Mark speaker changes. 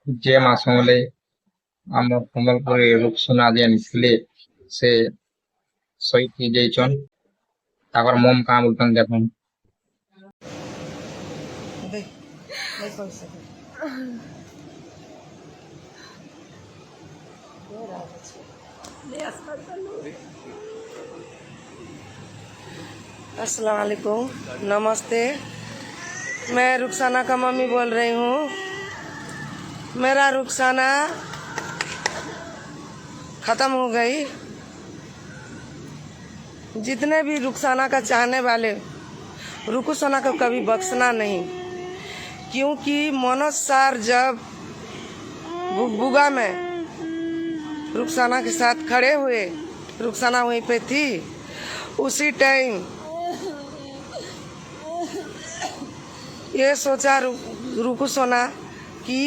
Speaker 1: যে মাছ হলে আমার সম্বলপুরে রূপসোনা যে নিছিলে সে শহীদ হয়ে যাইছন তারপর মম কাম বলতেন দেখুন
Speaker 2: अस्सलाम वालेकुम, नमस्ते। मैं रुखसाना का मम्मी बोल रही हूँ। मेरा रुखसाना ख़त्म हो गई। जितने भी रुखसाना का चाहने वाले रुखसाना को कभी बख्शना नहीं, क्योंकि मनोज सर जब बुगा में रुखसाना के साथ खड़े हुए, रुखसाना वहीं पे थी, उसी टाइम ये सोचा रुखसाना कि